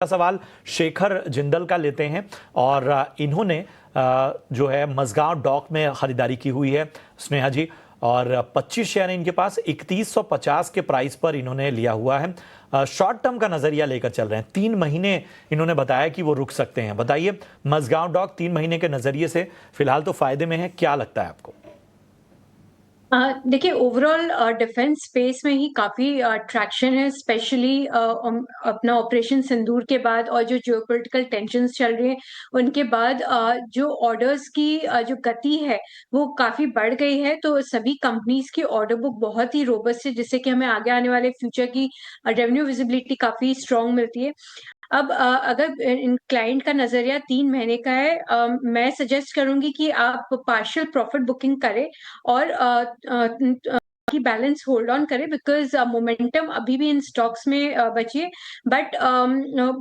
का सवाल शेखर जिंदल का लेते हैं और इन्होंने जो है मझगांव डॉक में खरीदारी की हुई है स्नेहा जी, और 25 शेयर इनके पास 3150 के प्राइस पर इन्होंने लिया हुआ है। शॉर्ट टर्म का नजरिया लेकर चल रहे हैं, 3 महीने इन्होंने बताया कि वो रुक सकते हैं। बताइए, मझगांव डॉक 3 महीने के नजरिए से फिलहाल तो फायदे में है, क्या लगता है आपको? देखिए, ओवरऑल डिफेंस स्पेस में ही काफी ट्रैक्शन है, स्पेशली अपना ऑपरेशन सिंदूर के बाद और जो जियोपॉलिटिकल टेंशंस चल रही हैं उनके बाद जो ऑर्डर्स की जो गति है वो काफी बढ़ गई है। तो सभी कंपनीज की ऑर्डर बुक बहुत ही रोबस्ट है, जिससे कि हमें आगे आने वाले फ्यूचर की रेवेन्यू विजिबिलिटी काफी स्ट्रांग मिलती है। अब अगर इन क्लाइंट का नजरिया 3 महीने का है, मैं सजेस्ट करूंगी कि आप पार्शियल प्रॉफिट बुकिंग करें और की बैलेंस होल्ड ऑन करें, बिकॉज मोमेंटम अभी भी इन स्टॉक्स में बची है। बट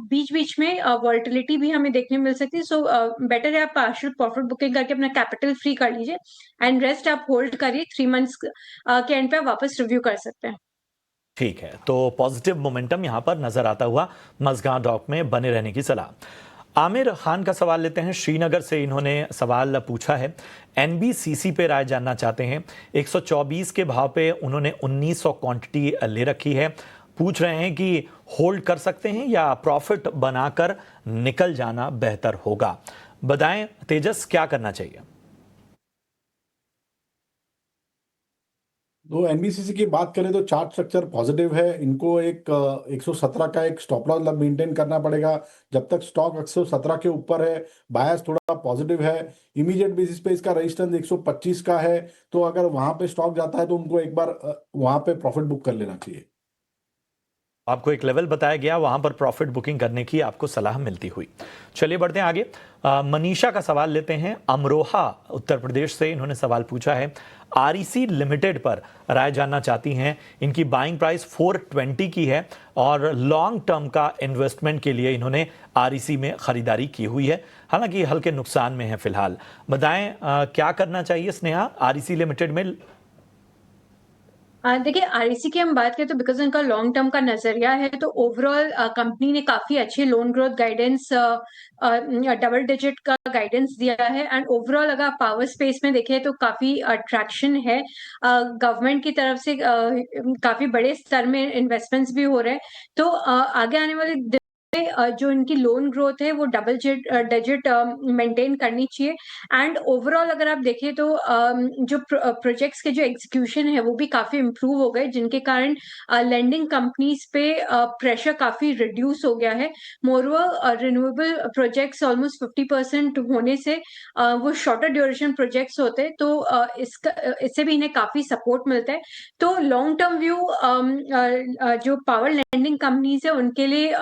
बीच बीच में वॉलेटिलिटी भी हमें देखने मिल सकती है। सो बेटर है आप पार्शियल प्रॉफिट बुकिंग करके अपना कैपिटल फ्री कर लीजिए एंड रेस्ट आप होल्ड करिए। 3 मंथ्स के एंड पे आप वापस रिव्यू कर सकते हैं। ठीक है, तो पॉजिटिव मोमेंटम यहां पर नजर आता हुआ मझगांव डॉक में बने रहने की सलाह। आमिर खान का सवाल लेते हैं, श्रीनगर से इन्होंने सवाल पूछा है। एनबीसीसी पे राय जानना चाहते हैं। 124 के भाव पे उन्होंने 1900 क्वांटिटी ले रखी है। पूछ रहे हैं कि होल्ड कर सकते हैं या प्रॉफिट बनाकर निकल जाना बेहतर होगा। बताएं तेजस, क्या करना चाहिए? तो एनबीसीसी की बात करें तो चार्ट स्ट्रक्चर पॉजिटिव है। इनको एक 117 का एक स्टॉप लॉस मेंटेन करना पड़ेगा। जब तक स्टॉक 117 के ऊपर है, बायस थोड़ा पॉजिटिव है। इमीडिएट बेसिस पे इसका रेजिस्टेंस 125 का है। तो अगर वहां पे स्टॉक जाता है तो उनको एक बार वहां पे प्रॉफिट बुक कर लेना चाहिए। आपको एक लेवल बताया गया, वहां पर प्रॉफिट बुकिंग करने की आपको सलाह मिलती हुई। चलिए बढ़ते हैं आगे। मनीषा का सवाल लेते हैं, अमरोहा उत्तर प्रदेश से इन्होंने सवाल पूछा है। आरईसी लिमिटेड पर राय जानना चाहती हैं। इनकी बाइंग प्राइस 420 की है और लॉन्ग टर्म का इन्वेस्टमेंट के लिए इन्होंने आरईसी में खरीदारी की हुई है, हालांकि हल्के नुकसान में है फिलहाल। बताएं क्या करना चाहिए स्नेहा आरईसी लिमिटेड में? देखिए, आरईसी की हम बात करें तो बिकॉज उनका लॉन्ग टर्म का नजरिया है, तो ओवरऑल कंपनी ने काफी अच्छे loan growth guidance, double digit का गाइडेंस दिया है। एंड ओवरऑल अगर आप पावर स्पेस में देखें तो काफी अट्रैक्शन है। गवर्नमेंट की तरफ से काफी बड़े स्तर में इन्वेस्टमेंट्स भी हो रहे हैं। तो आगे आने वाले जो इनकी लोन ग्रोथ है वो डबल डिजिट मेंटेन करनी चाहिए। एंड ओवरऑल अगर आप देखें तो जो प्रोजेक्ट्स के जो एग्जीक्यूशन है वो भी काफी इम्प्रूव हो गए, जिनके कारण लेंडिंग कंपनीज पे प्रेशर काफी रिड्यूस हो गया है। मोरओवर रिन्यूएबल प्रोजेक्ट्स ऑलमोस्ट 50% होने से वो शॉर्टर ड्यूरेशन प्रोजेक्ट्स होते हैं, तो इससे भी इन्हें काफी सपोर्ट मिलता है। तो लॉन्ग टर्म व्यू जो पावर लेंडिंग कंपनीज है उनके लिए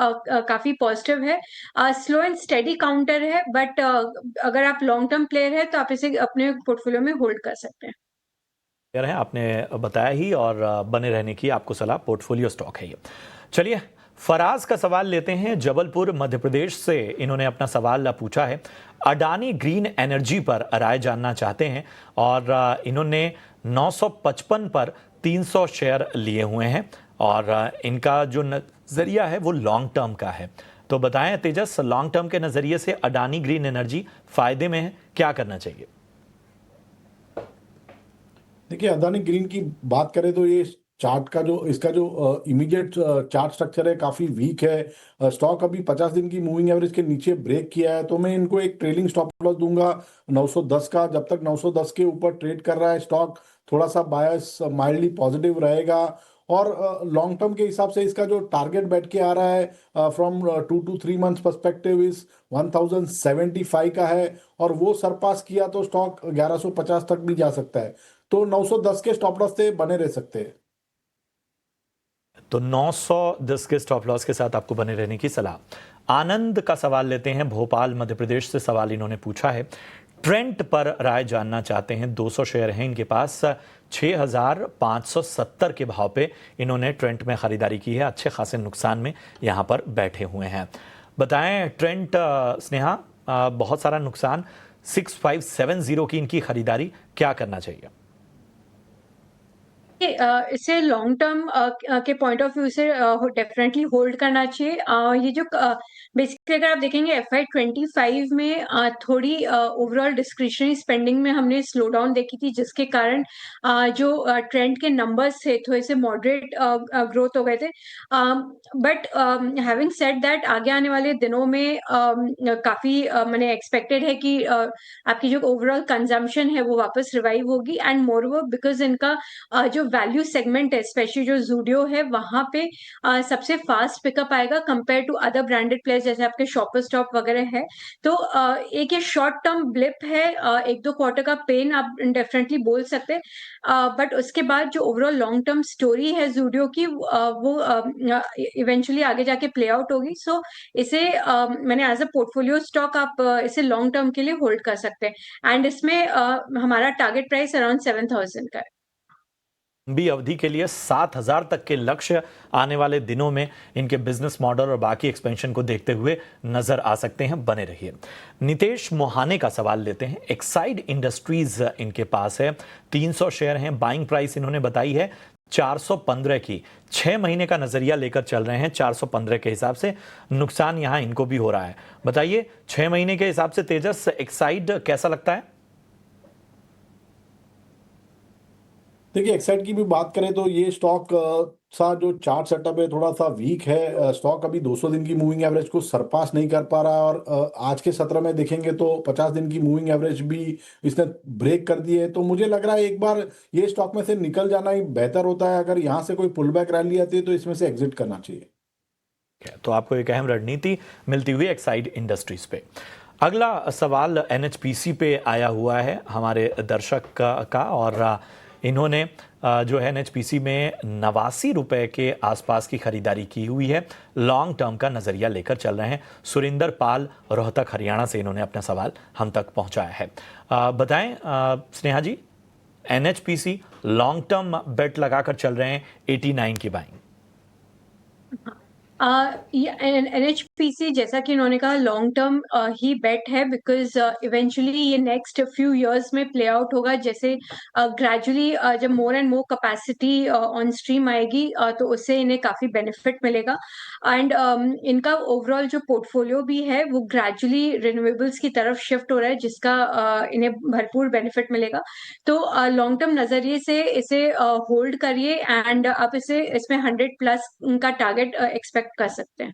काफी पॉजिटिव है। स्लो एंड स्टेडी काउंटर है, बट अगर आप लॉन्ग टर्म प्लेयर है तो आप इसे अपने पोर्टफोलियो में होल्ड कर सकते हैं। है आपने बताया ही, और बने रहने की आपको सलाह, पोर्टफोलियो स्टॉक है ये। चलिए फराज का सवाल लेते हैं, जबलपुर मध्य प्रदेश से इन्होंने अपना सवाल पूछा है। अडानी ग्रीन एनर्जी पर राय जानना चाहते हैं और इन्होंने 955 पर 300 शेयर लिए हुए हैं और इनका जो नजरिया है वो लॉन्ग टर्म का है। तो बताएं तेजस, लॉन्ग टर्म के नजरिए से अडानी ग्रीन एनर्जी फायदे में है, क्या करना चाहिए? देखिए, अदानी ग्रीन की बात करें तो ये चार्ट का जो इसका जो इमीडिएट चार्ट स्ट्रक्चर है काफी वीक है। स्टॉक अभी 50 दिन की मूविंग एवरेज के नीचे ब्रेक किया है, तो मैं इनको एक ट्रेलिंग स्टॉप लॉस दूंगा 910 का। जब तक 910 के ऊपर ट्रेड कर रहा है स्टॉक, थोड़ा सा बायस माइल्डली पॉजिटिव रहेगा। और लॉन्ग टर्म के हिसाब से इसका जो टारगेट बैठ के आ रहा है from 2 to 3 months perspective is 1075 का है। और वो सरपास किया तो स्टॉक 1150 तक भी जा सकता है। तो 910 के स्टॉप लॉस से बने रह सकते हैं। तो 910 के स्टॉप लॉस के साथ आपको बने रहने की सलाह। आनंद का सवाल लेते हैं, भोपाल मध्य प्रदेश से सवाल इन्होंने पूछा है। ट्रेंट पर राय जानना चाहते हैं। 200 शेयर हैं इनके पास, 6570 के भाव पे इन्होंने ट्रेंट में खरीदारी की है। अच्छे खासे नुकसान में यहां पर बैठे हुए हैं। बताएं ट्रेंट स्नेहा, बहुत सारा नुकसान, 6570 की इनकी खरीदारी, क्या करना चाहिए? इसे लॉन्ग टर्म के पॉइंट ऑफ व्यू से डेफिनेटली होल्ड करना चाहिए। ये जो बेसिकली अगर आप देखेंगे FY25 में थोड़ी ओवरऑल डिस्क्रिशनरी स्पेंडिंग में हमने स्लो डाउन देखी थी, जिसके कारण जो ट्रेंड के नंबर्स थे थोड़े से मॉडरेट ग्रोथ हो गए थे। बट हैविंग सेड दैट आगे आने वाले दिनों में काफी मैंने एक्सपेक्टेड है कि आपकी जो ओवरऑल कंजम्पशन है वो वापस रिवाइव होगी, एंड मोर ओवर बिकॉज इनका जो वैल्यू सेगमेंट है, स्पेशली जो जूडियो है, वहां पे सबसे फास्ट पिकअप आएगा compare to other branded players जैसे आपके शॉपर स्टॉप वगैरह है। तो एक ये शॉर्ट टर्म ब्लिप है, 1-2 क्वार्टर का पेन आप डेफिनेटली बोल सकते हैं, बट उसके बाद जो ओवरऑल लॉन्ग टर्म स्टोरी है जूडियो की, वो इवेंचुअली आगे जाके प्ले आउट होगी। सो इसे मैंने एज अ पोर्टफोलियो स्टॉक आप इसे लॉन्ग टर्म के लिए होल्ड कर सकते हैं, एंड इसमें हमारा टारगेट प्राइस अराउंड 7,000 का है। लंबी अवधि के लिए 7,000 तक के लक्ष्य आने वाले दिनों में इनके बिजनेस मॉडल और बाकी एक्सपेंशन को देखते हुए नजर आ सकते हैं। बने रहिए। नितेश मोहाने का सवाल लेते हैं। एक्साइड इंडस्ट्रीज इनके पास है, 300 शेयर हैं, बाइंग प्राइस इन्होंने बताई है 415 की। 6 महीने का नजरिया लेकर चल रहे हैं, 415 के हिसाब से नुकसान यहां इनको भी हो रहा है। बताइए 6 महीने के हिसाब से तेजस, एक्साइड कैसा लगता है? देखिए, एक्साइड की भी बात करें तो ये स्टॉक सा जो चार्ट सेटअप है थोड़ा सा वीक है। स्टॉक अभी 200 दिन की मूविंग एवरेज को सरपास नहीं कर पा रहा है, और आज के सत्र में देखेंगे तो 50 दिन की मूविंग एवरेज भी इसने ब्रेक कर दी है। तो मुझे लग रहा है एक बार ये स्टॉक में से निकल जाना ही बेहतर होता है। अगर यहाँ से कोई पुल बैक रैली आती है तो इसमें से एग्जिट करना चाहिए। तो आपको एक अहम रणनीति मिलती हुई एक्साइड इंडस्ट्रीज पे। अगला सवाल NHPC पे आया हुआ है हमारे दर्शक का और इन्होंने जो है NHPC में 89 रुपए के आसपास की खरीदारी की हुई है। लॉन्ग टर्म का नजरिया लेकर चल रहे हैं। सुरिंदर पाल, रोहतक, हरियाणा से इन्होंने अपना सवाल हम तक पहुंचाया है। बताएं स्नेहा जी, NHPC लॉन्ग टर्म बेट लगाकर चल रहे हैं 89 की बाइंग। NHPC जैसा कि इन्होंने कहा लॉन्ग टर्म ही बेट है, बिकॉज इवेंचुअली ये नेक्स्ट फ्यू इयर्स में प्ले आउट होगा। जैसे ग्रेजुअली जब more and more capacity on stream आएगी तो उससे इन्हें काफी बेनिफिट मिलेगा, एंड इनका ओवरऑल जो पोर्टफोलियो भी है वो ग्रेजुअली रिन्यूएबल्स की तरफ शिफ्ट हो रहा है, जिसका इन्हें भरपूर बेनिफिट मिलेगा। तो लॉन्ग टर्म नजरिए से इसे होल्ड करिए, एंड आप इसे इसमें 100+ का टारगेट एक्सपेक्ट कर सकते हैं।